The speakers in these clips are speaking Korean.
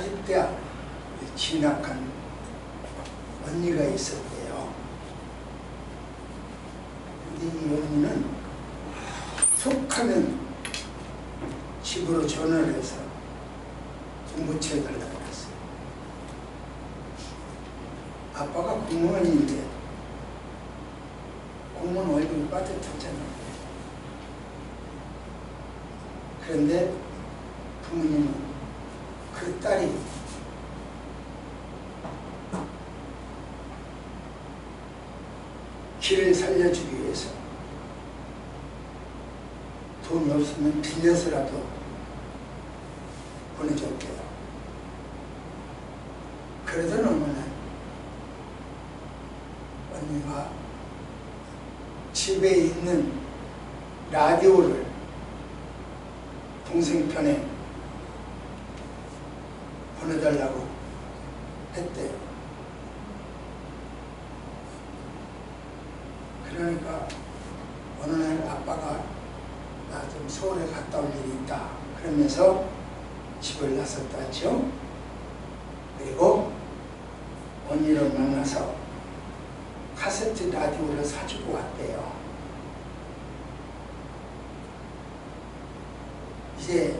사립대학 진학한 언니가 있었대요. 근데 이 언니는 툭 하면 집으로 전화를 해서 공부채해달라고 했어요. 아빠가 공무원인데 공무원 월급이 빠듯하잖아요. 그런데 부모님은 그 딸이 길을 살려주기 위해서 돈이 없으면 빌려서라도 보내줬대요. 그러던 어느 날 언니가 집에 있는 라디오를 동생 편에 보내달라고 했대요. 그러니까 어느 날 아빠가 나 좀 서울에 갔다 올 일이 있다 그러면서 집을 나섰다 했죠. 그리고 언니를 만나서 카세트 라디오를 사주고 왔대요. 이제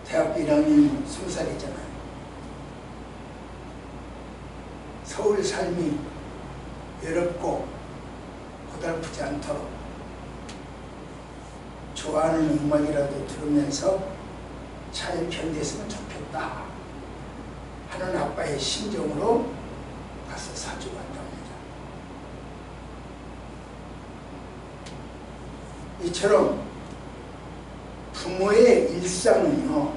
대학교 1학년 20살이잖아요. 서울 삶이 외롭고 고달프지 않도록 좋아하는 음악이라도 들으면서 잘 견뎠으면 좋겠다 하는 아빠의 심정으로 가서 사주고 왔답니다. 이처럼 부모의 일상은요,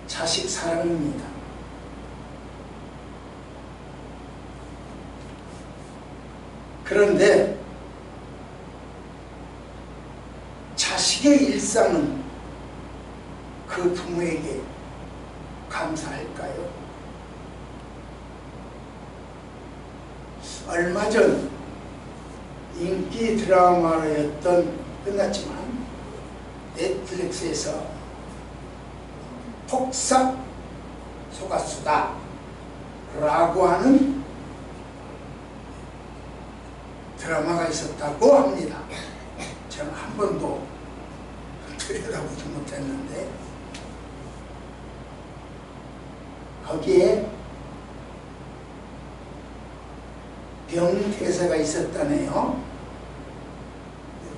자식 사랑입니다. 그런데 자식의 일상은 그 부모에게 감사할까요? 얼마 전 인기 드라마였던 끝났지만 넷플릭스에서 폭삭 속았수다 라고 하는 드라마가 있었다고 합니다. 저는 한 번도 들여다보지 못했는데 거기에 병대사가 있었다네요.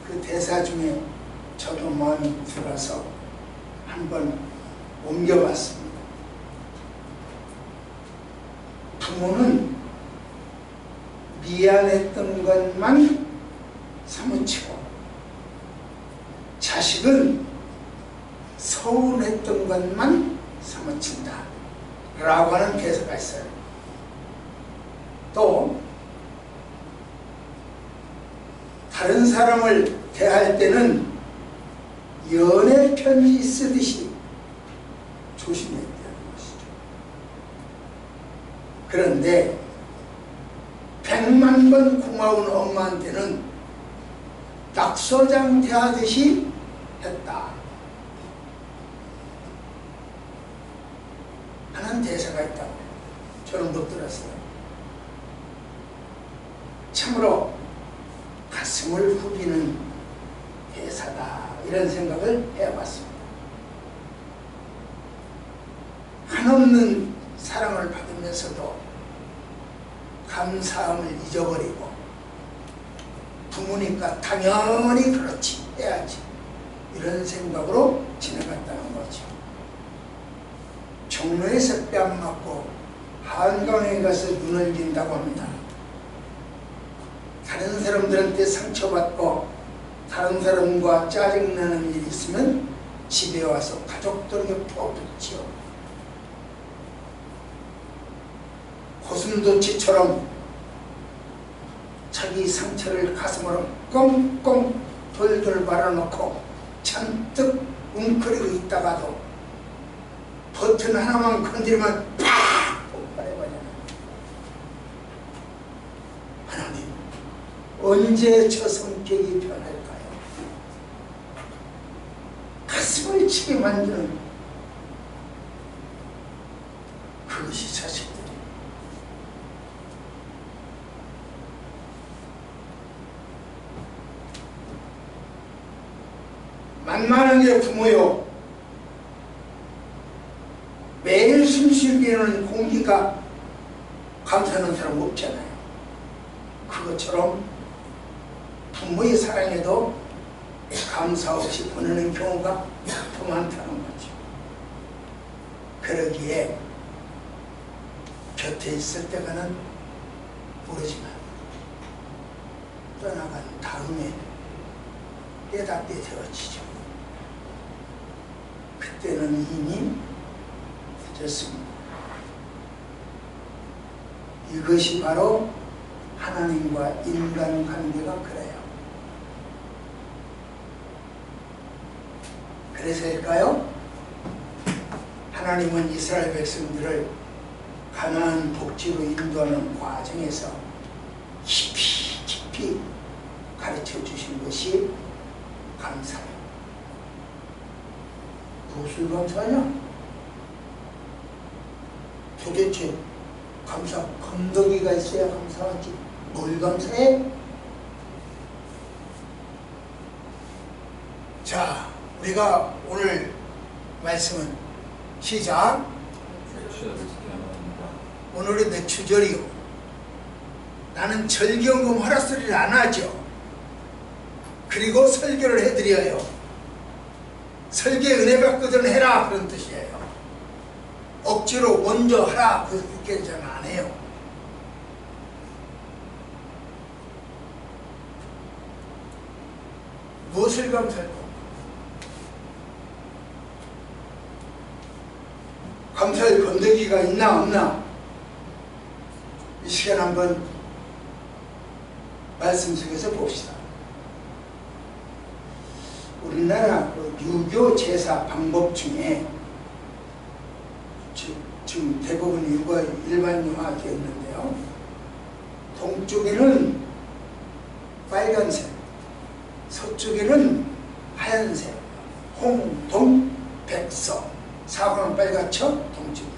그 대사 중에 저도 마음이 들어서 한번 옮겨봤습니다. 부모는 미안했던 것만 사무치고 자식은 서운했던 것만 사무친다 라고 하는 대사가 있어요. 또 다른 사람을 대할 때는 연애 편지 쓰듯이 조심해야 되는 것이죠. 그런데 100만 번 고마운 엄마한테는 낙서장 대하듯이 했다 하는 대사가 있다고 저는 못 들었어요. 참으로 가슴을 후비는 대사다 이런 생각을 해봤습니다. 한없는 사랑을 받으면서도 감사함을 잊어버리고 부모니까 당연히 그렇지 해야지 이런 생각으로 지나갔다는 거죠. 종로에서 뺨 맞고 한강에 가서 눈을 빈다고 합니다. 다른 사람들한테 상처받고 다른 사람과 짜증나는 일이 있으면 집에 와서 가족들에게 퍼붓지요. 고슴도치처럼 자기 상처를 가슴으로 꽁꽁 돌돌 말아놓고 잔뜩 웅크리고 있다가도 버튼 하나만 건드리면 팍! 폭발해버려요. 하나님, 언제 저 성격이 변할까요? 가슴을 치게 만드는 그것이 자식들이에요. 만만한 게 부모요. 매일 숨쉬게 되는 공기가 감사하는 사람 없잖아요. 그것처럼 부모의 사랑에도 감사 없이 보내는 경우가 더 많다는 거죠. 그러기에 곁에 있을 때가는 모르지만 떠나간 다음에 깨닫게 되어지죠. 그때는 이미 늦었습니다. 이것이 바로 하나님과 인간 관계가 그래요. 그래서일까요? 하나님은 이스라엘 백성들을 가나안 복지로 인도하는 과정에서 깊이 가르쳐 주신 것이 감사예요. 무엇을 감사하냐? 도대체 감사, 건더기가 있어야 감사하지. 뭘 감사해? 자, 우리가 오늘 말씀은 시작. 오늘은 내 주절이요. 나는 절기연금 하라소리를 안 하죠. 그리고 설교를 해드려요. 설교에 은혜 받거든 해라 그런 뜻이에요. 억지로 먼저 하라 그렇게 저는 안 해요. 무엇을 감사할까? 감사할 건더기가 있나 없나? 이 시간 한번 말씀 속에서 봅시다. 우리나라 유교 제사 방법 중에 지금 대부분 일반화되었는데요. 동쪽에는 빨간색, 서쪽에는 하얀색, 홍동, 백서. 사과는 빨갛죠? 동쪽이요.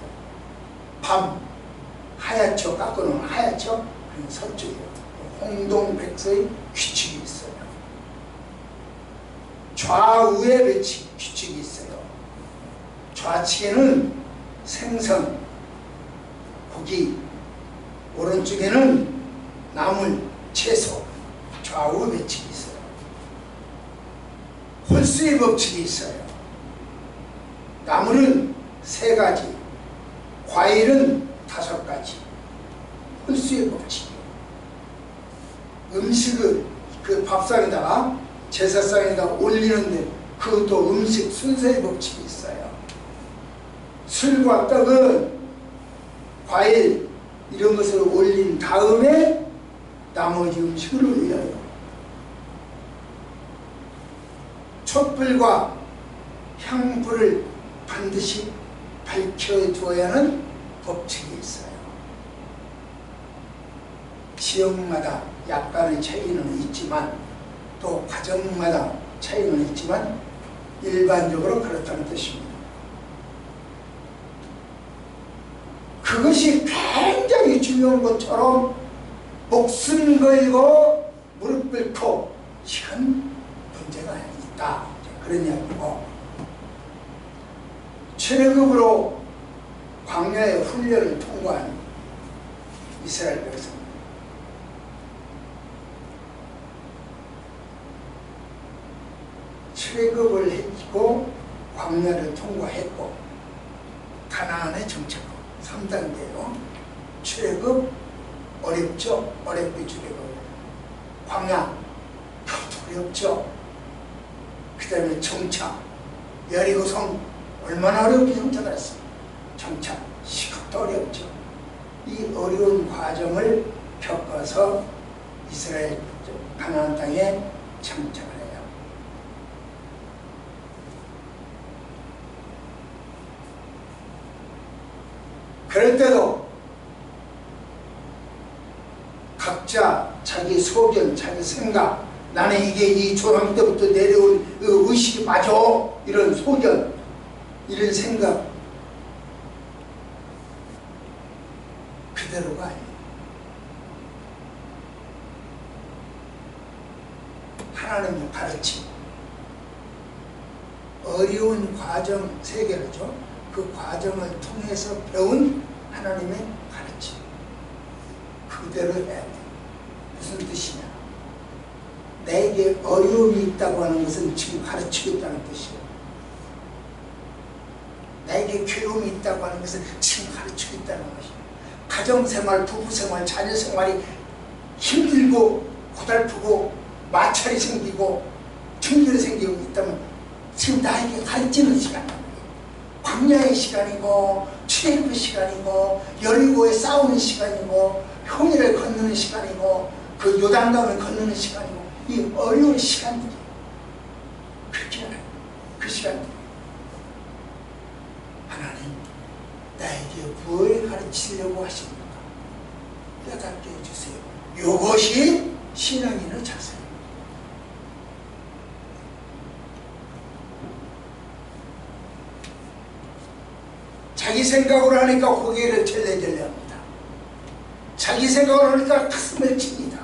밤, 하얗죠? 깎아놓은 하얗죠? 그리고 서쪽이요. 홍동, 백서의 규칙이 있어요. 좌우에 규칙이 있어요. 좌측에는 생선, 고기, 오른쪽에는 나물, 채소, 좌우 매칙이 있어요. 홀수의 법칙이 있어요. 나물은 3가지, 과일은 5가지. 홀수의 법칙이에요. 음식을 그 밥상에다가 제사상에다 올리는데 그것도 음식 순서의 법칙이 있어요. 술과 떡은 과일 이런 것을 올린 다음에 나머지 음식을 올려요. 촛불과 향불을 반드시 밝혀두어야 하는 법칙이 있어요. 지역마다 약간의 차이는 있지만 또 가정마다 차이는 있지만 일반적으로 그렇다는 뜻입니다. 그것이 굉장히 중요한 것처럼 목숨 걸고 무릎 꿇고 이건 문제가 있다. 그런 이야기고, 출애굽으로 광야의 훈련을 통과한 이스라엘 백성, 출애굽을 했고 광야를 통과했고 가나안에 정착하고 3단계로 출애굽 어렵죠? 어렵게 출애굽. 광야 그것도 어렵죠? 그 다음에 정착, 여리고성 얼마나 어렵게 정착을 했어. 정착, 시각도 어렵죠. 이 어려운 과정을 겪어서 이스라엘 가나안 땅에 정착을 해요. 그럴 때도 각자 자기 소견, 자기 생각, 나는 이게 이 조상 때부터 내려온 의식이 맞아, 이런 소견, 이런 생각, 그대로가 아니에요. 하나님의 가르침, 어려운 과정 세계로죠. 그 과정을 통해서 배운 하나님의 가르침 그대로 해야 돼. 무슨 뜻이냐? 내게 어려움이 있다고 하는 것은 지금 가르치겠다는 뜻이에요. 나에게 괴로움이 있다고 하는 것은 지금 가르치겠다는 것이에요. 가정생활, 부부생활, 자녀생활이 힘들고 고달프고 마찰이 생기고 충돌이 생기고 있다면 지금 나에게 가르치는 시간이에요. 광야의 시간이고 출애굽의 시간이고 여리고에 싸우는 시간이고 홍해를 건너는 시간이고 그 요단강을 건너는 시간이고 이 어려운 시간들이 그렇게 알아요. 그 시간들이 하나님 나에게 뭘 가르치려고 하십니까? 깨닫게 해주세요. 이것이 신앙인의 자세입니다. 자기 생각으로 하니까 고개를 절레절레 합니다. 자기 생각으로 하니까 가슴을 칩니다.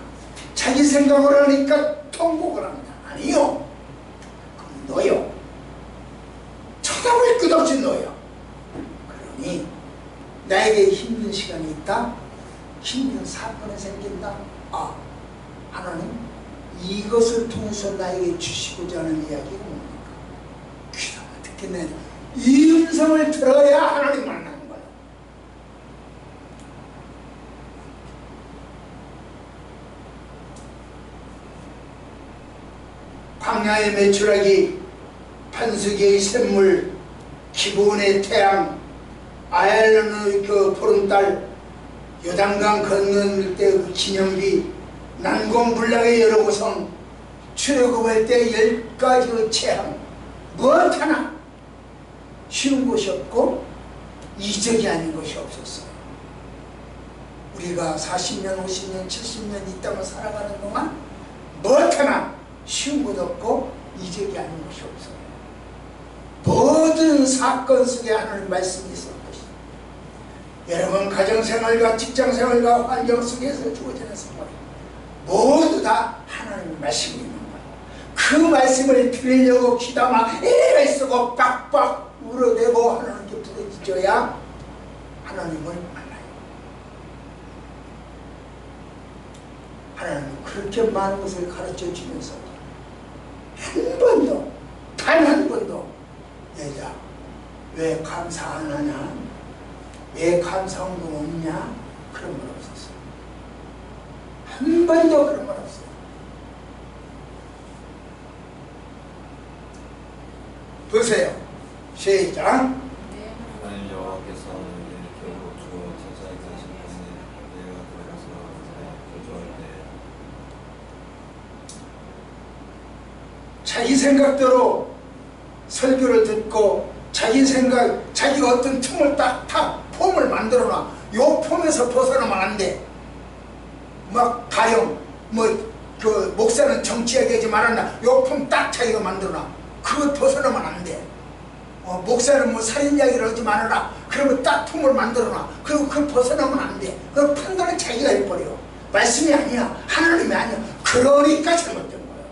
자기 생각으로 하니까 통곡을 합니다. 아니요. 그건 너요. 쳐다볼 끝없이 너요. 그러니 나에게 힘든 시간이 있다. 힘든 사건이 생긴다. 아, 하나님 이것을 통해서 나에게 주시고자 하는 이야기가 뭡니까? 귀가 듣겠네. 이 음성을 들어야 하나님 만나는 거예요. 광야의 메추라기, 반석의 샘물, 기브온의 태양, 아얄론의 그 보름달, 요단강 건널 때 그 기념비, 난공불락의 여러 고성, 출애굽할 때 10가지의 재앙, 무엇 하나 쉬운 곳이 없고 이적이 아닌 것이 없었어요. 우리가 40년, 50년, 70년 이 땅을 살아가는 동안 무엇 하나 쉬운 것 없고 이적이 아닌 것이 없어요. 모든 사건 속에 하나님 말씀이 있을 것이다. 여러분 가정생활과 직장생활과 환경 속에서 주어지는 생활 모두 다 하나님의 말씀이 있는 거예요. 그 말씀을 들으려고 귀담아 애를 쓰고 빡빡 울어대고 하나님께 부르짖어야 하나님을 만나요. 하나님은 그렇게 많은 것을 가르쳐 주면서 한 번도 단 한 번도 얘들아 왜 감사 안 하냐, 왜 감사운동 없냐 그런 건 없었어요. 한 번도 그런 건 없어요. 보세요. 시작. 하나님 여호와께서 이렇게 주고 천사에게 하신 것은 내가 들어가서 거주할 때 자기 생각대로 설교를 듣고 자기 생각, 자기가 어떤 틈을 딱 폼을 만들어놔. 요 폼에서 벗어나면 안 돼. 막 가령 그 목사는 정치하게 하지 말았나. 요 폼 딱 자기가 만들어놔. 그거 벗어나면 안 돼. 목사는 뭐 살인 이야기를 하지 말아라. 그러면 딱 폼을 만들어놔. 그리고 그걸 벗어나면 안 돼. 그 판단은 자기가 해버려. 말씀이 아니야. 하나님이 아니야. 그러니까 잘못된 거예요.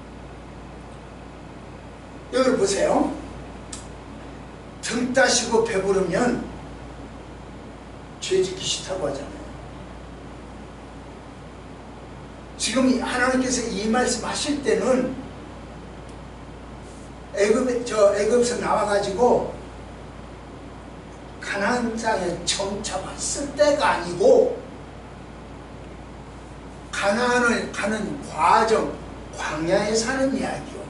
여기를 보세요. 등 따시고 배부르면 죄 짓기 싫다고 하잖아요. 지금 하나님께서 이 말씀 하실 때는 애굽에서 나와가지고 가나안 땅에 정착했을 때가 아니고 가나안을 가는 과정, 광야에 사는 이야기요.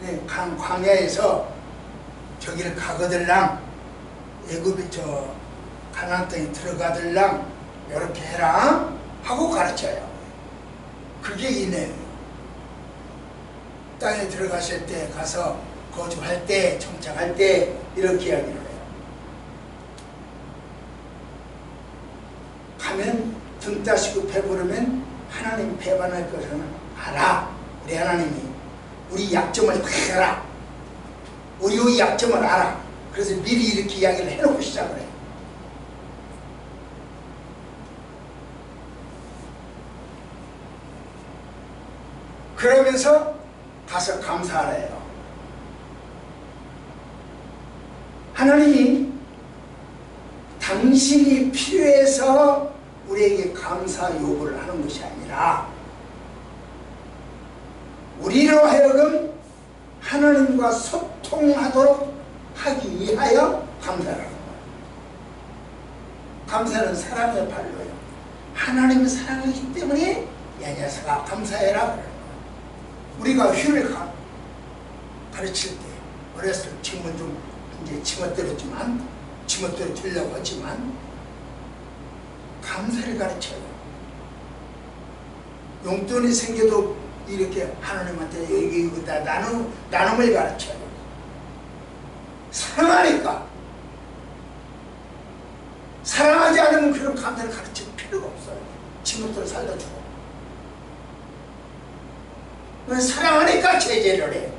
이게 광야에서 저기를 가거들랑 애굽에 가나안 땅에 들어가들랑 이렇게 해라 하고 가르쳐요. 그게 이 내용이에요. 땅에 들어가실 때 가서 거주할 때 정착할 때 이렇게 이야기를 해요. 가면 등 따시고 배부르면 하나님 배반할 것은 알아. 우리 하나님이 우리 약점을 다 알아. 우리의 약점을 알아. 그래서 미리 이렇게 이야기를 해놓고 시작을 해요. 그러면서 가서 감사하래요. 하나님이 당신이 필요해서 우리에게 감사 요구를 하는 것이 아니라 우리로 하여금 하나님과 소통하도록 하기 위하여 감사를 하는 거예요. 감사는 사랑의 발로요. 하나님이 사랑이기 때문에 야 녀석아 감사해라 그래요. 우리가 휘를 가르칠 때 어렸을 때 지금은 좀 이제 지멋대로 되려고 하지만 감사를 가르쳐요. 용돈이 생겨도 이렇게 하나님한테 이거 다 나눔을 가르쳐요. 사랑하니까. 사랑하지 않으면 그런 감사를 가르칠 필요가 없어요. 지멋대로 살려주고. 사랑하니까 제재를 해요.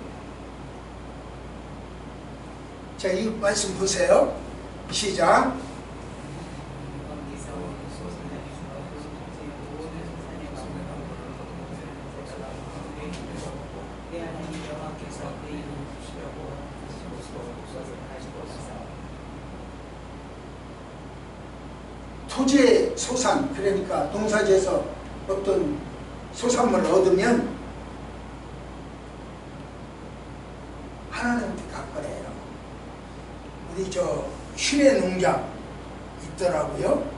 자, 이 말씀 보세요. 시작. 토지의 소산, 그러니까 농사지에서 어떤 소산물을 얻으면 하나님한테 갚아내요. 우리 저 신의 농장 있더라고요.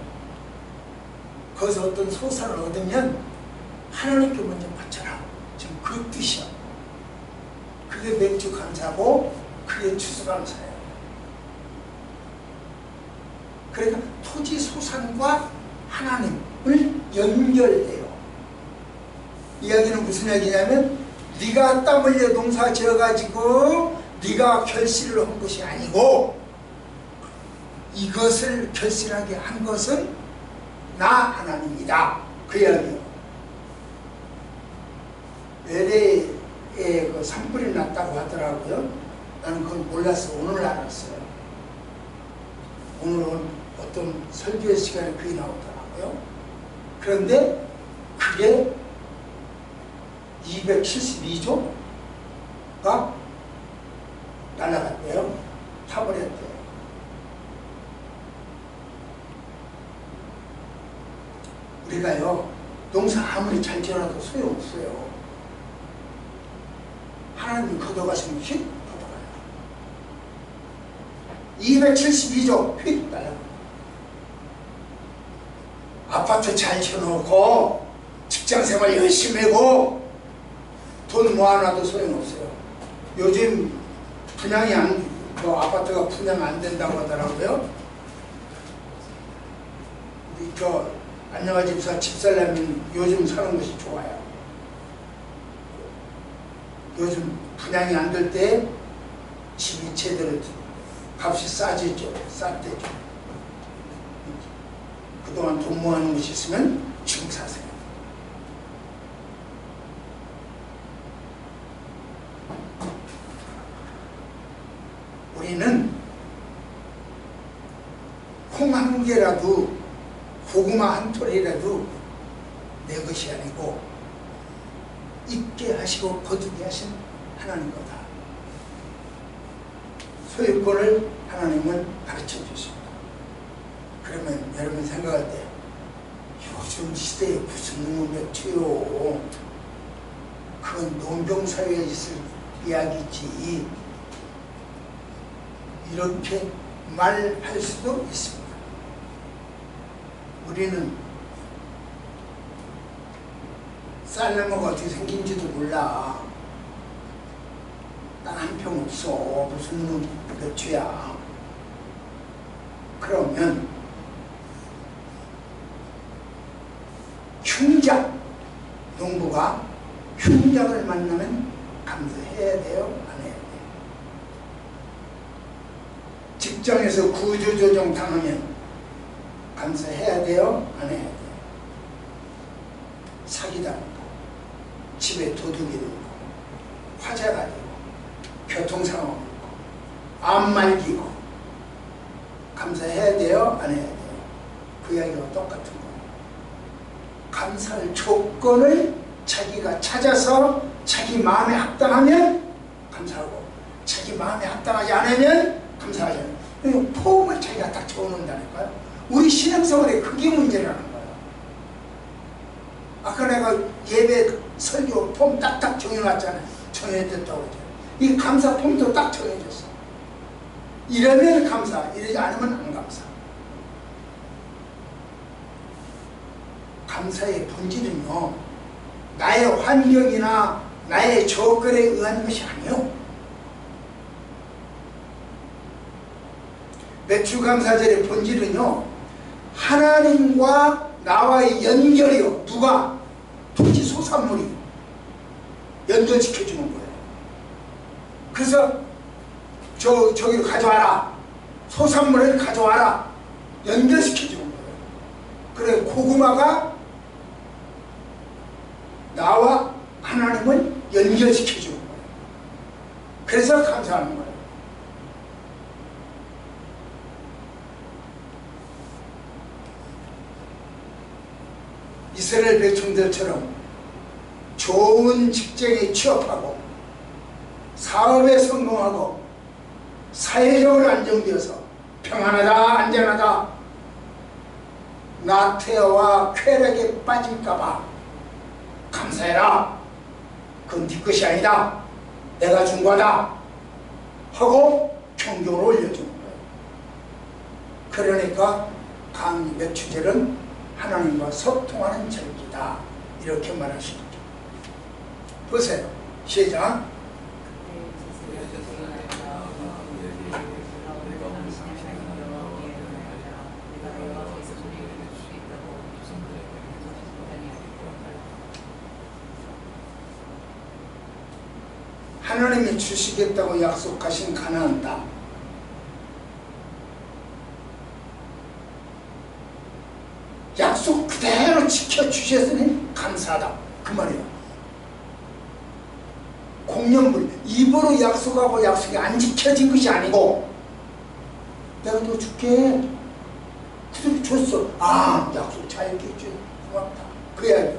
거기서 어떤 소산을 얻으면 하나님께 먼저 바쳐라. 지금 그 뜻이야. 그게 맥주 감사고 그게 추수 감사예요. 그러니까 토지 소산과 하나님을 연결해요. 이야기는 무슨 이야기냐면 네가 땀 흘려 농사 지어가지고 네가 결실을 한 것이 아니고 이것을 결실하게 한 것은 나 하나님이다. 그 이야기요. 외래에 그 산불이 났다고 하더라고요. 나는 그걸 몰랐어. 오늘 알았어요. 오늘은 어떤 설교 시간에 그게 나오더라고요. 그런데 그게 272조가 날아갔대요. 타버렸대요. 우리가요, 농사 아무리 잘 지어놔도 소용없어요. 하나님이 걷어가시면 휙 걷어가요. 272조 휙 날아가요. 아파트 잘 지어놓고 직장생활 열심히 하고 돈 모아놔도 소용없어요. 요즘 분양이 아파트가 분양 안 된다고 하더라고요. 우리 저 안녕하 집사 집살려면 요즘 사는 것이 좋아요. 요즘 분양이 안 될 때 집이 제대로 값이 싸지죠. 쌀 때죠. 그동안 돈 모아놓은 것이 있으면 지금 사세요. 우리는 콩 한 개라도 고구마 한 톨이라도 내 것이 아니고 있게 하시고 거두게 하신 하나님 거다. 소유권을 하나님은 가르쳐 주십니다. 그러면 여러분 생각할 때 요즘 시대에 무슨 놈의 맥주요. 그건 농경사회에 있을 이야기지. 이렇게 말할 수도 있습니다. 우리는 쌀나무가 어떻게 생긴지도 몰라. 난 한 평 없어. 무슨 놈 맥주야. 그러면 흉작, 농부가 흉작을 만나면 감사해야 돼요? 안 해야 돼요? 직장에서 구조조정 당하면 감사해야 돼요? 안 해야 돼요? 사기당하고 집에 도둑이 들고 화재가 되고 교통사고가 있고 암 말기고 감사해야 돼요? 안 해야 돼요? 그 이야기가 똑같은 거예요. 감사할 조건을 자기가 찾아서 자기 마음에 합당하면 감사하고 자기 마음에 합당하지 않으면 감사하지 않아요. 폼을 자기가 딱 적어놓는다니까요. 우리 신앙생활에 그게 문제라는 거예요. 아까 내가 예배 설교 폼 딱딱 정해놨잖아요. 정해졌다고 그러죠. 이 감사 폼도 딱 정해졌어. 이러면 감사, 이러지 않으면 안 감사. 감사의 본질은요, 나의 환경이나 나의 조건에 의한 것이 아니에요. 매출감사절의 본질은요, 하나님과 나와의 연결이요. 누가? 토지 소산물이 연결시켜주는 거예요. 그래서 저기로 가져와라. 소산물을 가져와라. 연결시켜주는 거예요. 그래 고구마가 나와 하나님을 연결시켜주는 거예요. 그래서 감사하는 거예요. 이스라엘 백성들처럼 좋은 직장에 취업하고 사업에 성공하고 사회적으로 안정되어서 평안하다 안전하다 나태와 쾌락에 빠질까봐 감사해라. 그건 네 것이 아니다. 내가 준 거다. 하고 경종을 올려주는 거예요. 그러니까 매추절은 하나님과 소통하는 절기다. 이렇게 말하시죠. 보세요. 시작. 하나님이 주시겠다고 약속하신 가나안 땅, 약속 그대로 지켜주셨으니 감사하다 그 말이에요. 공연불, 입으로 약속하고 약속이 안 지켜진 것이 아니고 내가 너 줄게 그대로 줬어. 아 약속 잘 지켰지 고맙다 그 이야기.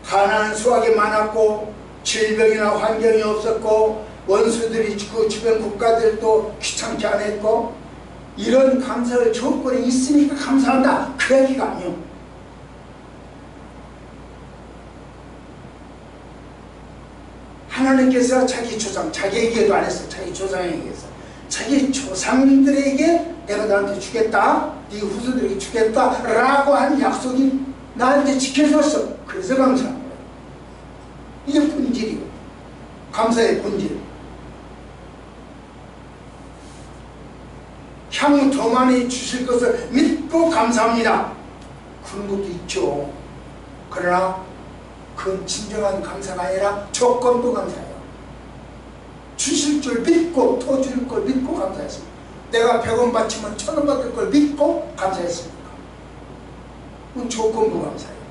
가난한 수확이 많았고 질병이나 환경이 없었고 원수들이 그 주변 국가들도 귀찮게 안 했고 이런 감사의 조건이 있으니까 감사한다 그 얘기가 아니에요. 하나님께서 자기 조상, 자기에게도 안 했어. 자기 조상에게서 자기 조상들에게 내가 너한테 주겠다, 네 후손들에게 주겠다 라고 한 약속이 나한테 지켜줬어. 그래서 감사한 거예요. 이게 본질이고 감사의 본질. 향후 더 많이 주실 것을 믿고 감사합니다. 그런 것도 있죠. 그러나 그건 진정한 감사가 아니라 조건도 감사해요. 주실 줄 믿고 더 줄 걸 믿고 감사했습니다. 내가 100원 바치면 1000원 받을 걸 믿고 감사했습니다. 그건 조건부 감사예요.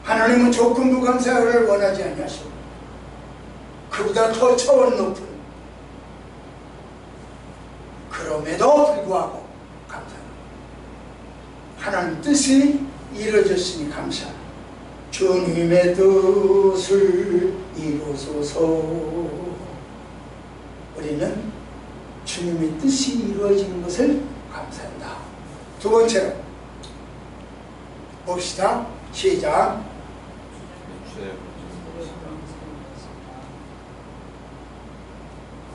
하나님은 조건부 감사를 원하지 아니하시고 그보다 더 차원 높은, 그럼에도 불구하고 감사합니다. 하나님 뜻이 이루어졌으니 감사합니다. 주님의 뜻을 이루소서. 우리는 주님의 뜻이 이루어진 것을 감사한다. 두 번째로 봅시다. 시작.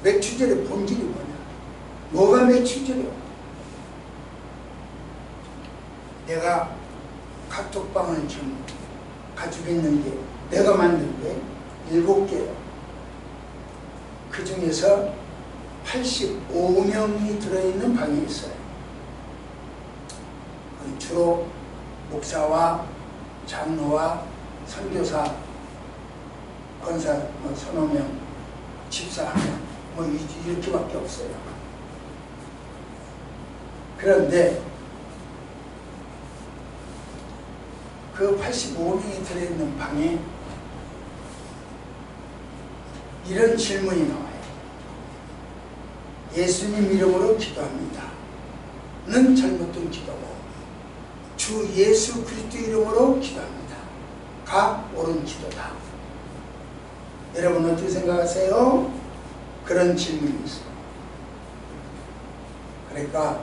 매추절의 본질이 뭐냐? 뭐가 매추절이야? 내가 카톡방을 지금 가지고 있는 게 내가 만든 게 7개예요. 그 중에서 85명이 들어있는 방이 있어요. 주로 목사와 장로와 선교사, 권사 서너 명, 집사 한 명, 뭐 이렇게밖에 없어요. 그런데 그 85명이 들어있는 방에 이런 질문이 나와요. 예수님 이름으로 기도합니다. 는 잘못된 기도고 주 예수 그리스도 이름으로 기도합니다. 옳은 기도다. 여러분 어떻게 생각하세요? 그런 질문이 있어요. 그러니까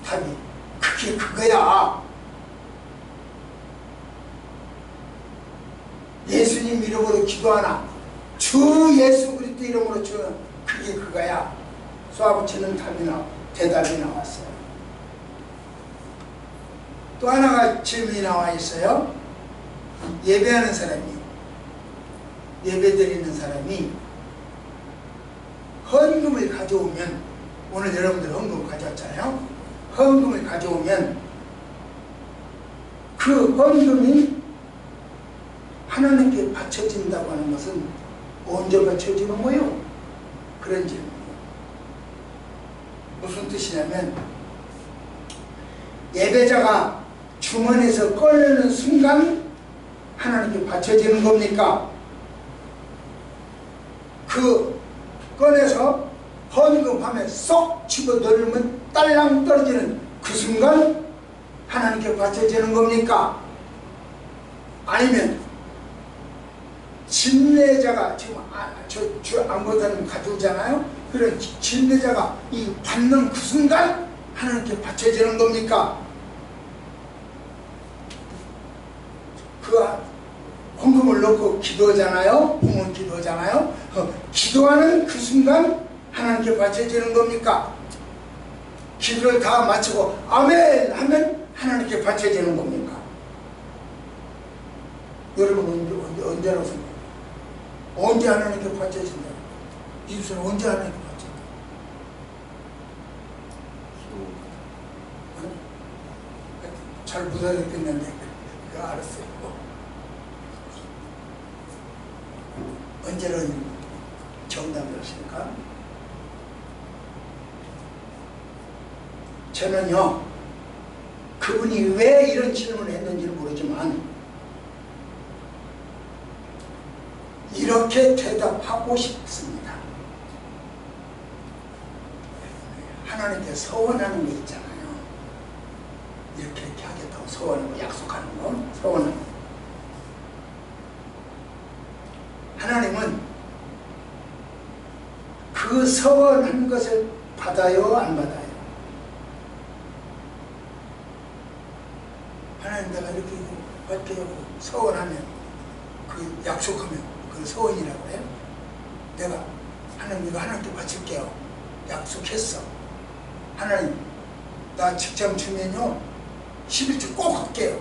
답이 그게 그거야. 예수님 이름으로 기도하나 주 예수 그리스도 이름으로 주는 그게 그거야. 쏘아붙이는 대답이 나왔어요. 또 하나가 질문이 나와 있어요. 예배하는 사람이, 예배드리는 사람이 헌금을 가져오면, 오늘 여러분들 헌금 가져왔잖아요. 헌금을 가져오면 그 헌금이 하나님께 바쳐진다고 하는 것은 언제 바쳐지는 거예요? 그런 질문이에요. 무슨 뜻이냐면, 예배자가 주머니에서 꺼내는 순간 하나님께 바쳐지는 겁니까? 그 꺼내서 헌금하면 쏙 집어넣으면 딸랑 떨어지는 그 순간 하나님께 바쳐지는 겁니까? 아니면 진례자가 지금 아무것도 가져오잖아요. 그런 진례자가 이 받는 그 순간 하나님께 바쳐지는 겁니까? 그 헌금을 넣고 기도하잖아요. 봉헌 기도하잖아요. 기도하는 그 순간 하나님께 바쳐지는 겁니까? 기도를 다 마치고 아멘 하면 하나님께 바쳐지는 겁니까? 여러분 언제라고 생각해요? 언제 하나님께 바쳐진다? 이웃은 언제 하나님께 바쳐진다? 잘 못 알아듣겠는데 그거 알았어요. 언제는 정답을 하십니까? 저는요, 그분이 왜 이런 질문을 했는지는 모르지만 이렇게 대답하고 싶습니다. 하나님께 서원하는 게 있잖아요. 이렇게 하겠다고 서원하고 약속하는 거, 서원하는 거. 하나님은 그 서원한 것을 받아요, 안 받아요? 하나님 내가 이렇게 받게요 서원하면, 그 약속하면 그 서원이라고 해요. 내가 하나님 이거 하나님께 바칠게요 약속했어. 하나님 나 직장 주면요 11주 꼭 할게요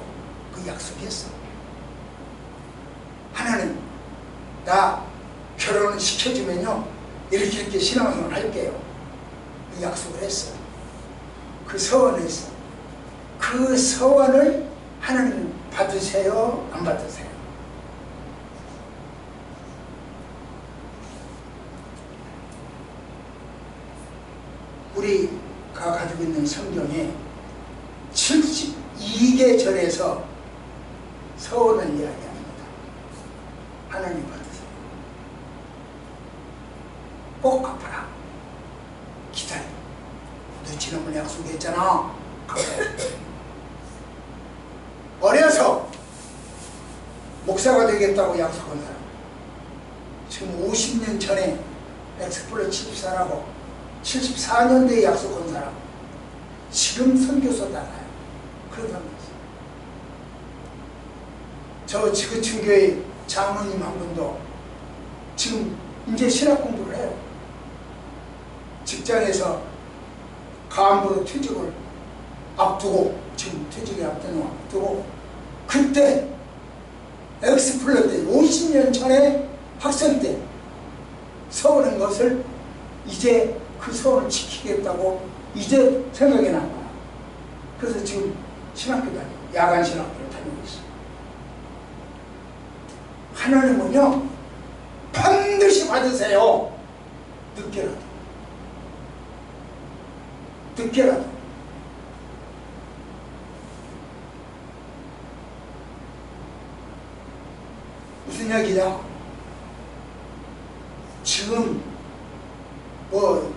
그 약속했어. 하나님 나 결혼을 시켜주면요 이렇게 신앙생활 할게요 그 약속을 했어. 그 서원을 했어. 그 서원을 하나님 받으세요 안 받으세요? 우리가 가지고 있는 성경에 72개 절에서 서원을 이야기합니다. 하나님 받으세요. 꼭 갚아라. 기다려. 너 지난번에 약속했잖아. 어려서 목사가 되겠다고 약속한 사람, 지금 50년 전에 엑스플로 74라고 74년대에 약속한 사람, 지금 선교사 나가요. 그런 사람 있어요. 저 지구촌 교회 장로님 한 분도 지금 이제 신학 공부를 해요. 직장에서 간부로 퇴직을 앞두고, 지금 퇴직이 앞두고, 그때 엑스플로 때 50년 전에 학생 때 서원한 것을 이제 그 서원을 지키겠다고 이제 생각이 난 거야. 그래서 지금 신학교 다니고 야간 신학교를 다니고 있어. 하나님은요 반드시 받으세요. 늦게라도. 늦게라도. 무슨 이야기냐? 지금 뭐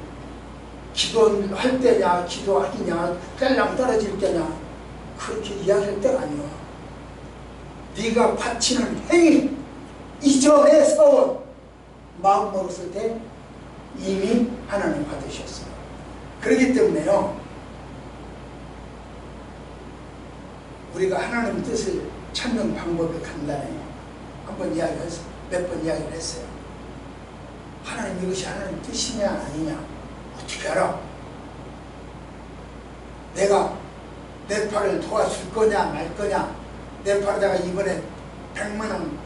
기도할 때냐, 기도하기냐, 딸랑 떨어질 때냐, 그렇게 이야기할 때가 아니야. 네가 바치는 행위 이전에 서원 마음 먹었을 때 이미 하나님 받으셨어요. 그렇기 때문에요, 우리가 하나님 뜻을 찾는 방법이 간단해요. 한번 이야기해서 몇 번 이야기를 했어요. 하나님 이것이 하나님 뜻이냐 아니냐 어떻게 알아? 내가 네팔을 도와줄 거냐 말 거냐. 네팔에다가 이번에 100만 원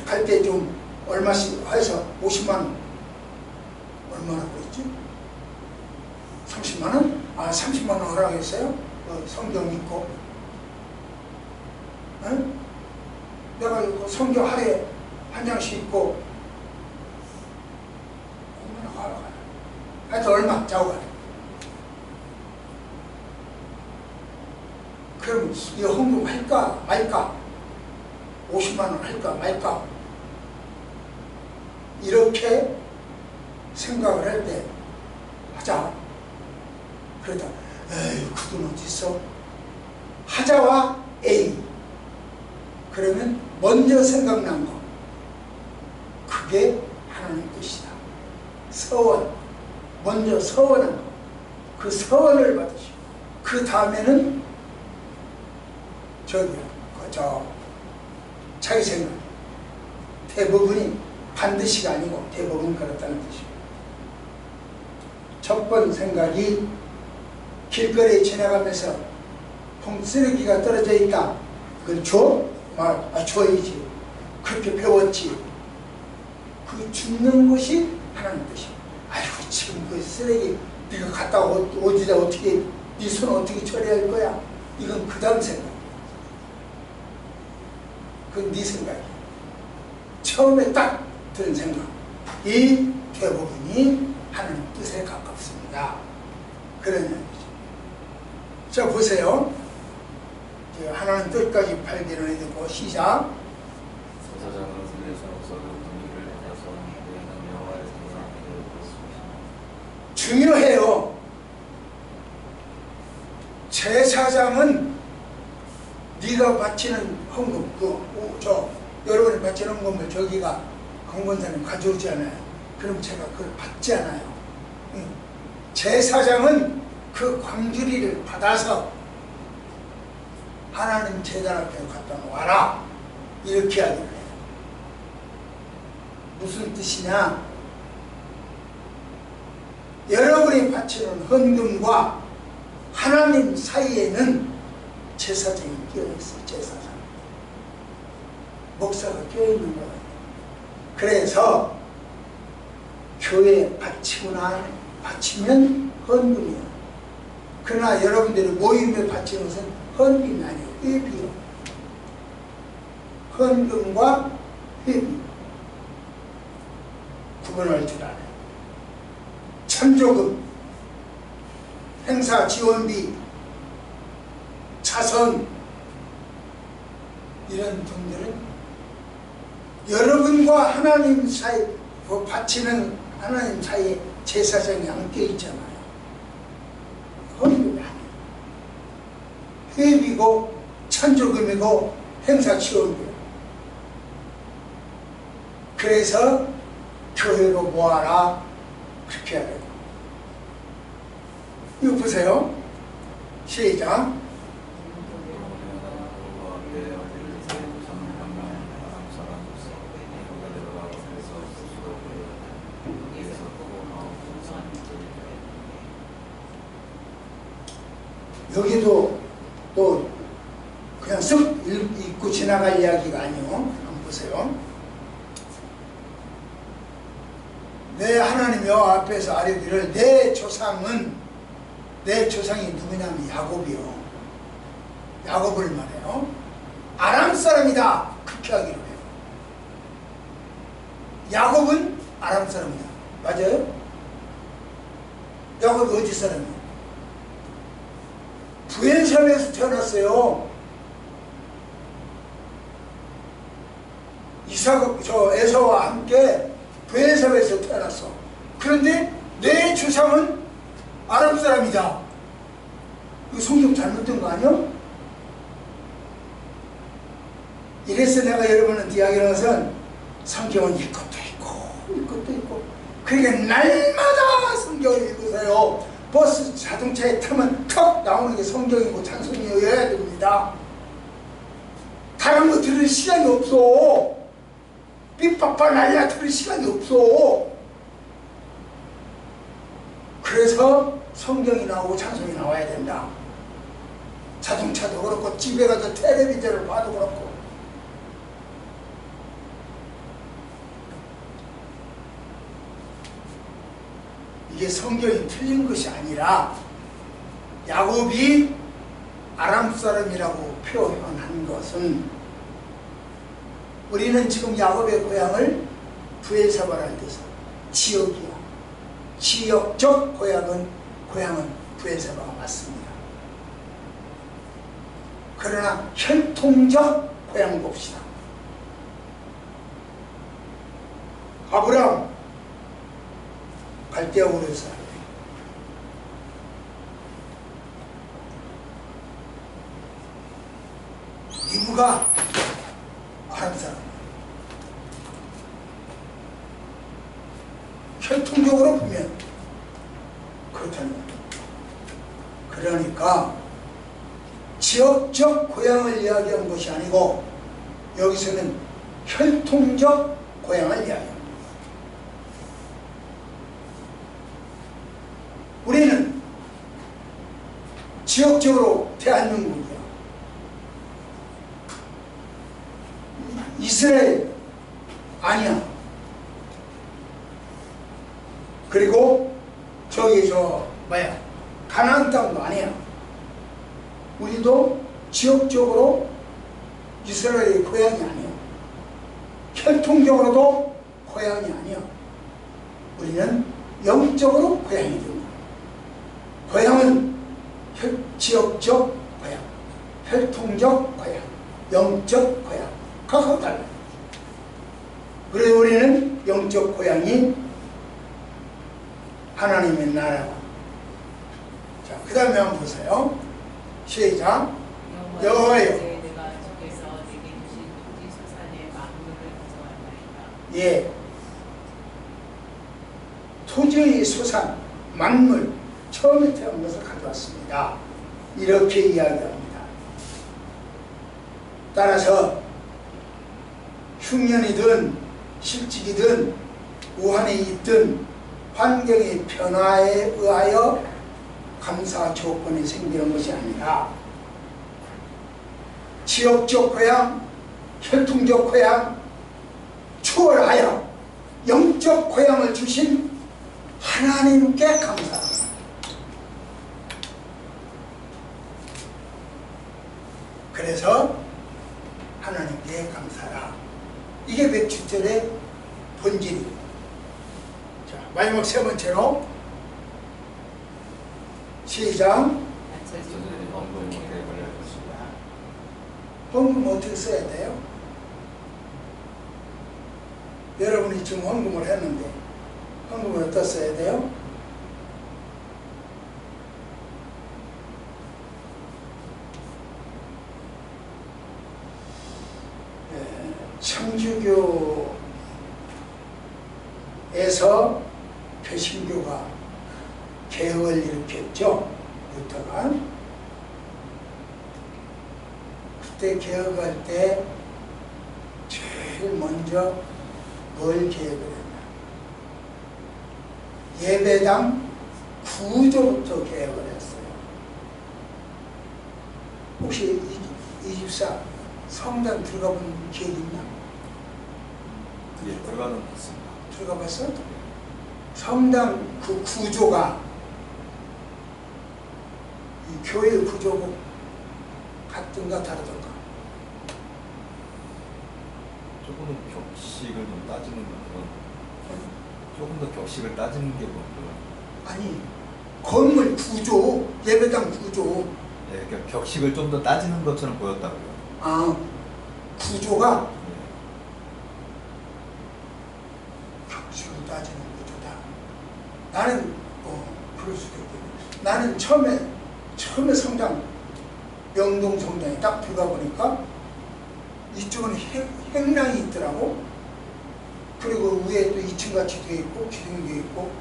갈 때 좀 얼마씩 해서 50만 원 얼마나 그랬지? 30만 원? 30만 원 허락했어요? 성경 믿고. 응? 내가 성경 하루에 한 장씩 읽고 얼마나 허락하냐. 하여튼 얼마 짜고 가요. 그럼 이거 헌금 할까 말까? 50만 원 할까 말까? 이렇게 생각을 할 때 하자. 그러다 에이 그 돈 어디 있어? 하자와 A. 그러면 먼저 생각난 거 그게 하나님 뜻이다. 서원 먼저 서원한 거 그 서원을 받으시고 그 다음에는 자기 생각. 대부분이 반드시가 아니고 대부분 그렇다는 뜻이에요. 첫 번 생각이 길거리에 지나가면서 쓰레기가 떨어져 있다. 그걸 줘? 줘야지. 그렇게 배웠지. 그 줍는 것이 하나님 뜻이에요. 아이고 지금 그 쓰레기 네가 갖다 어디다 어떻게 네 손 어떻게 처리할 거야? 이건 그 다음 생각. 그건 네 생각이야. 처음에 딱 든 생각이 대부분이 하나님 뜻에 가깝습니다. 그런 얘기죠. 자 보세요. 하나님 뜻까지 발견을 해두고 시작. 제사장은 성에서 분주를 내서 그는 여호와의 생상을 보았습니다. 중요해요. 제사장은 네가 바치는 헌금, 여러분이 바치는 헌금을 저기가 강권사님 가져오지 않아요. 그럼 제가 그걸 받지 않아요. 제사장은 그 광주리를 받아서 하나님 제단 앞에 갖다 놓아라. 이렇게 하기를 해요. 무슨 뜻이냐? 여러분이 바치는 헌금과 하나님 사이에는 제사장이 끼어있어요. 제사장. 목사가 끼어있는 거예요. 그래서 교회에 바치면 헌금이에요. 그러나 여러분들이 모임에 바치는 것은 헌금이 아니에요. 회비요. 헌금과 회비 구분할 줄 알아요. 천조금, 행사 지원비, 차선 이런 분들은 여러분과 하나님 사이 바치는 하나님 사이에 제사장이 안겨 있잖아요. 헌금이 아니에요. 회비고 천조금이고 행사 지원비예요. 그래서 교회로 모아라. 그렇게 해야 돼요. 이거 보세요. 시작. 여기도 또 그냥 쓱 읽고 지나갈 이야기가 아니요. 한번 보세요. 내 하나님 여호와 앞에서 아뢰기를 내 조상이 누구냐면 야곱이요. 야곱을 말해요. 아람 사람이다. 그렇게 하기로 해요. 야곱은 아람 사람이다. 맞아요? 야곱이 어디 사람이에요? 부엘샵에서 태어났어요. 에서와 함께 부엘샵에서 태어났어. 그런데 내 조상은 아랍 사람이다. 이거 성경 잘못된 거 아니야? 이래서 내가 여러분한테 이야기하는 것은 성경은 읽것도 있고 그러니까 날마다 성경을 읽으세요. 버스 자동차에 타면 턱 나오는 게 성경이고 찬송이어야 됩니다. 다른 거 들을 시간이 없어. 삐빠빠 날려 들을 시간이 없어. 그래서 성경이 나오고 찬송이 나와야 된다. 자동차도 그렇고 집에 가서 텔레비전을 봐도 그렇고. 이게 성경이 틀린 것이 아니라 야곱이 아람 사람이라고 표현한 것은 우리는 지금 야곱의 고향을 브엘사바라는 데서 지역이야. 지역적 고향은 브엘사바가 맞습니다. 그러나 혈통적 고향을 봅시다. 아브라함 갈대아 우르 사람, 이브가 아람 사람. 혈통적으로 보면 그렇다는 거예요. 그러니까 지역적 고향을 이야기한 것이 아니고 여기서는 혈통적 고향을 이야기합니다. 우리는 지역적으로 대한민국이야. 이스라엘 아니야. 그리고 저기 가나안 땅도 아니야. 우리도 지역적으로 이스라엘의 고향이 아니야. 혈통적으로도 고향이 아니야. 우리는 영적으로 고향이 됩니다. 고향은 지역적 고향, 혈통적 고향, 영적 고향 각각 달라요. 그래서 우리는 영적 고향이 하나님의 나라고. 자, 그 다음에 한번 보세요. 시작. 여호와여. 예. 토지의 소산, 만물, 처음에 태어난 것을 가져왔습니다. 이렇게 이야기합니다. 따라서 흉년이든 실직이든 우한에 있든 환경의 변화에 의하여 감사 조건이 생기는 것이 아니라 지역적 고향, 혈통적 고향 초월하여 영적 고향을 주신 하나님께 감사합니다. 그래서 하나님께 감사라. 이게 백주절의 본질이에요. 자, 마지막 세 번째로 시작. 헌금 어떻게 써야 돼요? 여러분이 지금 헌금을 했는데 헌금을 어디다 써야 돼요? 청주교에서 개신교가 개혁을 일으켰죠. 루터가. 그때 개혁할 때 제일 먼저 뭘 개혁을 했나? 예배당 구조부터 개혁을 했어요. 혹시 이 집사 성당 들어가 본 기억이 있나? 예, 들어가는 것 같습니다. 들어가 봤어? 성당 그 구조가 이 교회 구조고 같든가 다르든가? 조금 격식을 좀 따지는 건 조금 더 격식을 따지는 게 뭐고요? 아니, 건물 구조, 예배당 구조. 예, 그러니까 격식을 좀 더 따지는 것처럼 보였다고요. 아, 구조가 격식을 따지는 구조다. 나는 그럴 수도 있겠네. 나는 처음에 성당 명동 성당에 딱 들어가 보니까 이쪽은 행랑이 있더라고. 그리고 위에 또 2층 같이 되어 있고 기둥이 되어 있고,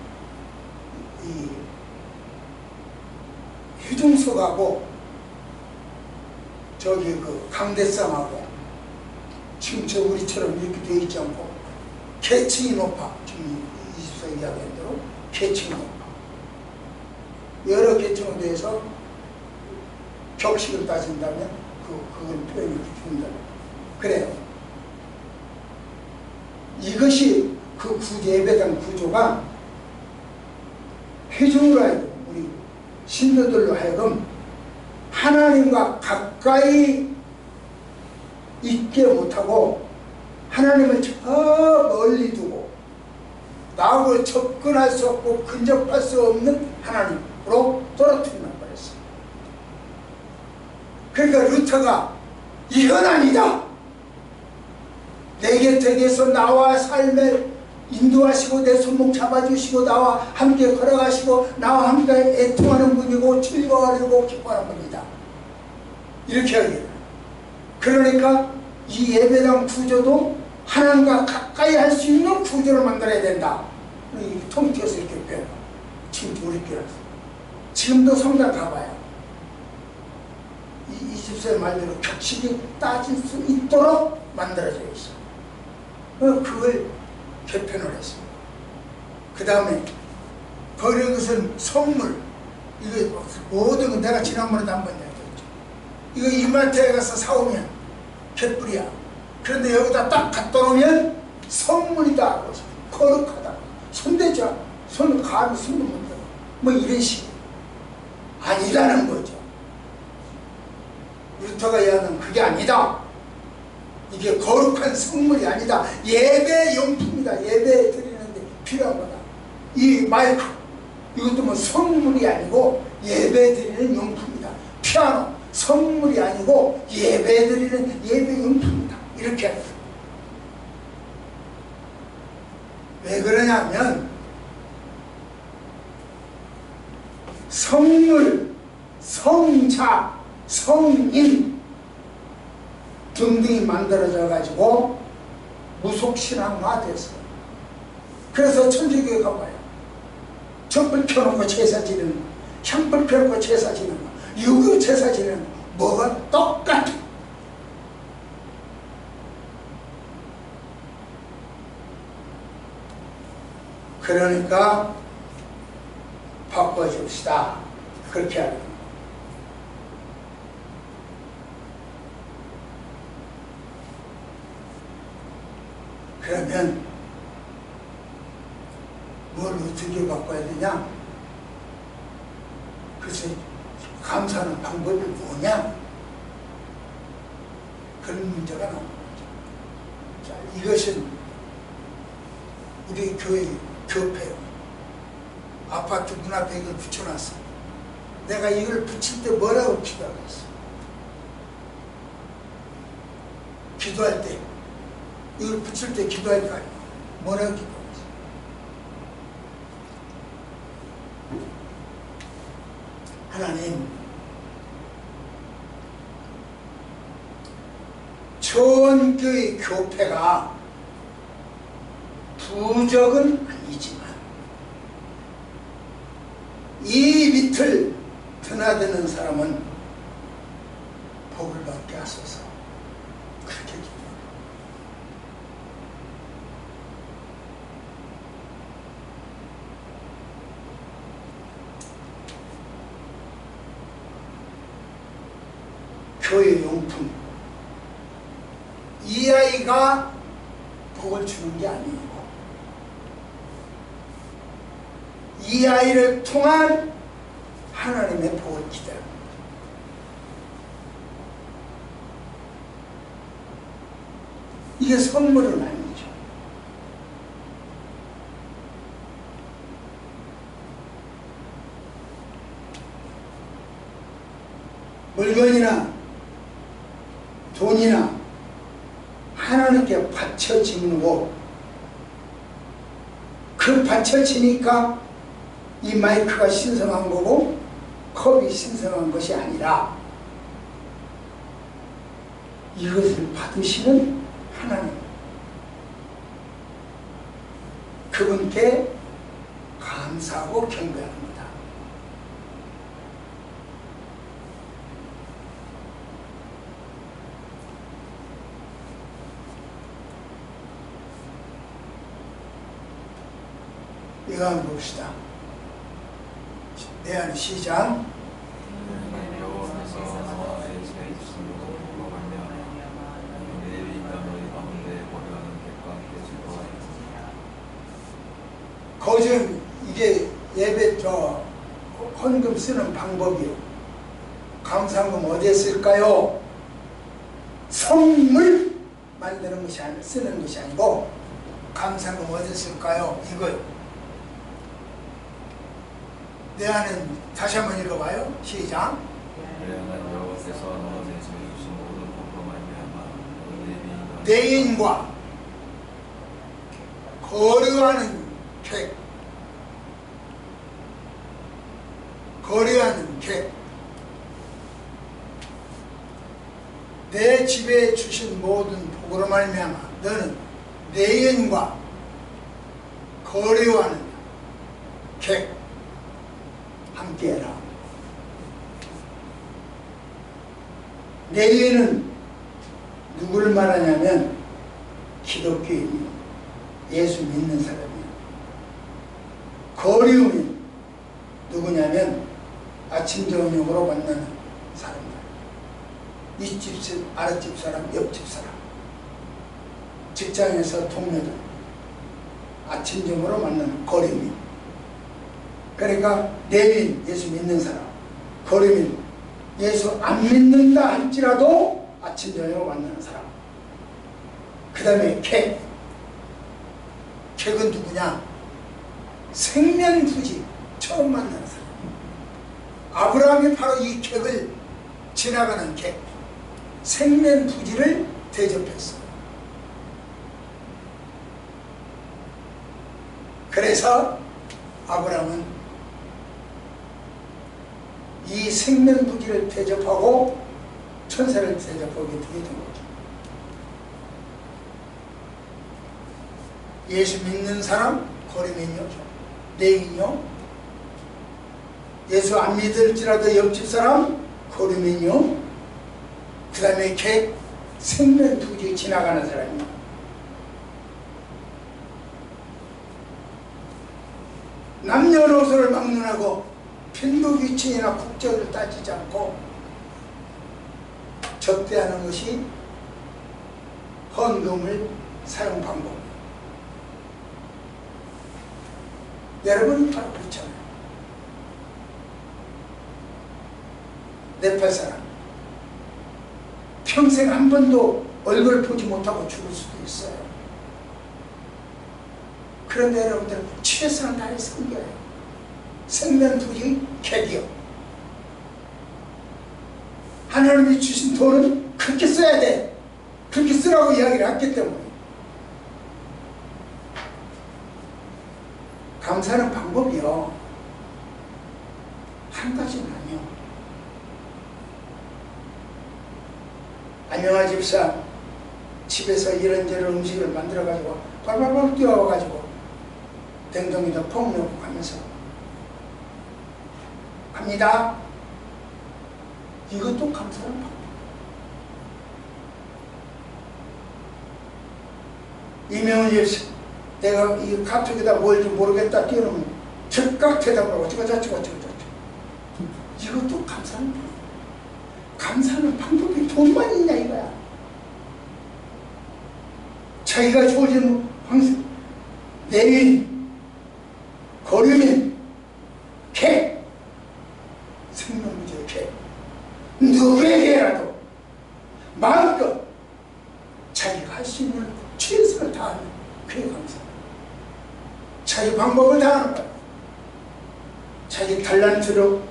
이 휴중석하고 저기 그 강대상하고 지금 저 우리처럼 이렇게 되어 있지 않고 계층이 높아. 지금 20세기 이야기한 대로 계층이 높아. 여러 계층에 대해서 격식을 따진다면 그걸 표현을 준다. 그래요. 이것이 그 예배당 구조가 회중으로 하여금, 우리 신도들로 하여금 하나님과 가까이 있게 못하고 하나님을 저 멀리 두고 나하고 접근할 수 없고 근접할 수 없는 하나님으로 떨어뜨려 버렸어요. 그러니까 루터가 이건 아니다. 내 곁에서 나와 삶을 인도하시고 내 손목 잡아주시고 나와 함께 걸어가시고 나와 함께 애통하는 분이고 즐거워하고 기뻐하는 분이다. 이렇게 하기를. 그러니까 이 예배당 구조도 하나님과 가까이 할 수 있는 구조를 만들어야 된다. 통틀어서 이렇게 빼요. 지금도 우리 교회 지금도 성당 가봐요. 이 20세 말대로 격식이 따질 수 있도록 만들어져 있어. 그걸 개편을 했어요. 그 다음에 버린 것은 선물. 이거 모든 건 내가 지난번에도 한번 얘기했죠. 이거 이마트에 가서 사오면 개뿔이야. 그런데 여기다 딱 갖다 놓으면 선물이다. 거룩하다. 손대지 않아. 손을 감히 손도 못 대고. 뭐 이런 식이 아니라는 거죠. 루터가 이야기하는 그게 아니다. 이게 거룩한 성물이 아니다. 예배 용품이다. 예배 드리는데 필요한 거다. 이 마이크 이것도 뭐 성물이 아니고 예배 드리는 용품이다. 피아노 성물이 아니고 예배 드리는 예배 용품이다. 이렇게 합니다. 왜 그러냐면 성물, 성자, 성인 등등이 만들어져 가지고 무속신앙화 됐어요. 그래서 천주교에 가봐요. 촛불 켜놓고 제사 지내는 거, 향불 켜놓고 제사 지내는 거, 유교 제사 지내는 거 뭐가 똑같아. 그러니까 바꿔줍시다. 그렇게 하는 거예요. 그러면 뭘 어떻게 바꿔야 되냐? 글쎄 감사하는 방법이 뭐냐? 그런 문제가 나오는 거죠. 자, 이것은 우리 교회 교회요. 아파트 문 앞에 이걸 붙여놨어. 내가 이걸 붙일 때 뭐라고 기도하겠어? 기도할 때 이걸 붙일 때 기도할 거 아니야. 뭐라고 기도하겠어? 하나님, 전교의 교패가 부적은 아니지만 이 밑을 드나드는 사람은 복을 받게 하소서. 그렇게 기도합니다. 교회 용품, 이 아이가 복을 주는 게 아니고 이 아이를 통한 하나님의 복을 기대합니다. 이게 선물은 아니죠. 물건이나 돈이나 하나님께 바쳐지는 거, 그 바쳐지니까 이 마이크가 신성한 거고 컵이 신성한 것이 아니라 이것을 받으시는 하나님, 그분께 감사하고 경배합니다. 이거 한번 봅시다. 내 안에 시작. 여호와께서 너의 죄 주신 모든 복으로 말미암아 내일이 있다 너희 가운데 거류하는 객과 함께 즐거워하였으나. 거저 이게 예배 헌금 쓰는 방법이요. 감사헌금 어디에 쓸까요? 선물 만드는 것이 아니고, 쓰는 것이 아니고, 감사헌금 어디에 쓸까요? 이거요. 내 안은 다시 한번 읽어봐요. 시작. 그러나 여호와께서 너의 죄 주신 모든 복으로 말미암아 내인과 거래하는 객, 거래하는 객, 내 집에 주신 모든 복으로 말미암아 너는 내인과 거래하는 객 함께해라. 내인은 누구를 말하냐면 기독교인이요, 예수 믿는 사람이요. 거리움이 누구냐면 아침 저녁으로 만나는 사람들, 이 집, 아랫집 사람, 옆집 사람, 직장에서 동료들, 아침 저녁으로 만나는 거리움. 그러니까 내인, 예수 믿는 사람, 거리민, 예수 안 믿는다 할지라도 아침 저녁으로 만나는 사람. 그 다음에 객. 객은 누구냐? 생면부지 처음 만나는 사람. 아브라함이 바로 이 객을 지나가는 객, 생면부지를 대접했어요. 그래서 아브라함은 이 생면부지를 대접하고 천사를 대접하게 되게 된 거죠. 예수 믿는 사람, 거리면요, 내인요. 예수 안 믿을지라도 옆집 사람, 거리면요. 그 다음에 객, 생면부지 지나가는 사람이요. 남녀노소를 막론하고 빈부귀천이나 국적을 따지지 않고 접대하는 것이 헌금을 사용 방법이에요. 여러분은 바로 그렇잖아요. 네팔 사람 평생 한 번도 얼굴을 보지 못하고 죽을 수도 있어요. 그런데 여러분들 최선을 다해 섬겨요. 생면부지 객이요. 하나님이 주신 돈은 그렇게 써야 돼. 그렇게 쓰라고 이야기를 했기 때문에. 감사하는 방법이요, 한 가지는 아니요. 안녕하 집사, 집에서 이런저런 음식을 만들어가지고 발발발 뛰어와가지고 냉동에다 퍽 넣고 가면서 갑니다. 이것도 감사하는 방법. 이명훈 집사, 내가 이 카톡에다 뭘 좀 모르겠다 띄워놓으면 즉각 대답하고 찍어자. 이것도 감사하는 방법. 감사하는 방법이 돈만 있냐 이거야. 자기가 주어진 방식, 내인, 거류민, 객, 생명부지의 객, 누구에게라도 마음껏 자기가 할 수 있는 최선을 다하는 그게 감사. 자기 방법을 다하는 거야. 자기 달란트로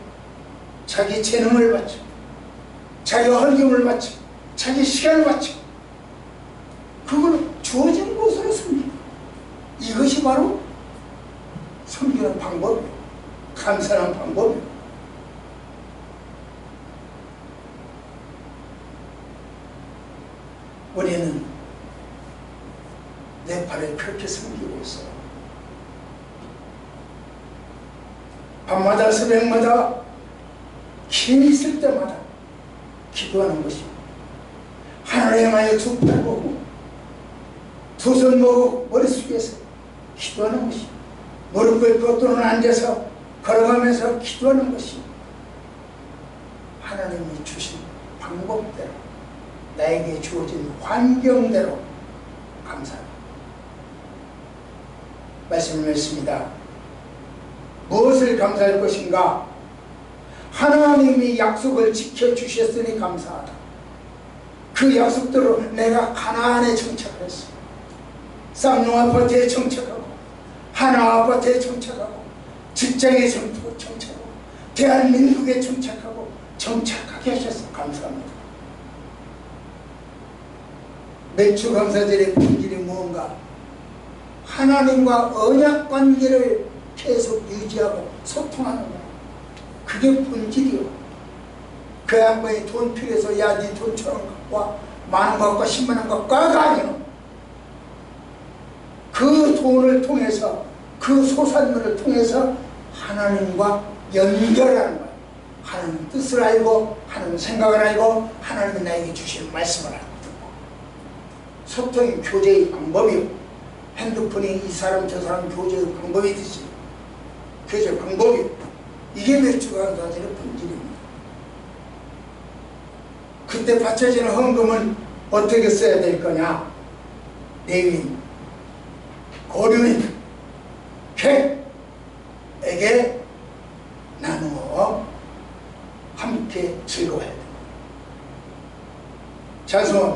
자기 재능을 바쳐, 자기 헌금을 바쳐, 자기 시간을 바쳐, 그걸 주어진 곳으로 섬기고, 이것이 바로 섬기는 방법이에요. 감사하는 방법이에요. 우리는 내 팔을 그렇게 섬기고 있어요. 밤마다 새벽마다 힘이 있을 때마다 기도하는 것입니다. 하나님 향하여 두 팔 보고 두 손 모으고 머리 숙여서 기도하는 것입니다. 무릎 꿇고 또는 앉아서 걸어가면서 기도하는 것입니다. 하나님이 주신 방법대로 나에게 주어진 환경대로 감사합니다. 말씀을 읽습니다. 무엇을 감사할 것인가? 하나님이 약속을 지켜주셨으니 감사하다. 그 약속대로 내가 가나안에 정착했어. 쌍용 아파트에 정착하고 하나 아파트에 정착하고 직장에 정착하고 대한민국에 정착하고 정착하게 하셔서 감사합니다. 매주 감사절의 본질이 무언가? 하나님과 언약 관계를 계속 유지하고 소통하는 거야. 그게 본질이요. 그 양반이 돈 필요해서 야 네 돈 1,000원 갖고 와, 10,000원 갖고 와, 100,000원 갖고 와가 아니요. 그 돈을 통해서 그 소산물을 통해서 하나님과 연결하는 거야. 하나님 뜻을 알고 하나님 생각을 알고 하나님이 나에게 주신 말씀을 알고 듣고 소통이 교제의 방법이요. 핸드폰이 이 사람 저 사람 교제의 방법이듯이 교제 방법이요. 이게 매주가 감사절의 본질입니다. 그때 바쳐지는 헌금은 어떻게 써야 될 거냐? 레위인, 고려인, 객에게 나누어 함께 즐거워야 됩니다. 자손,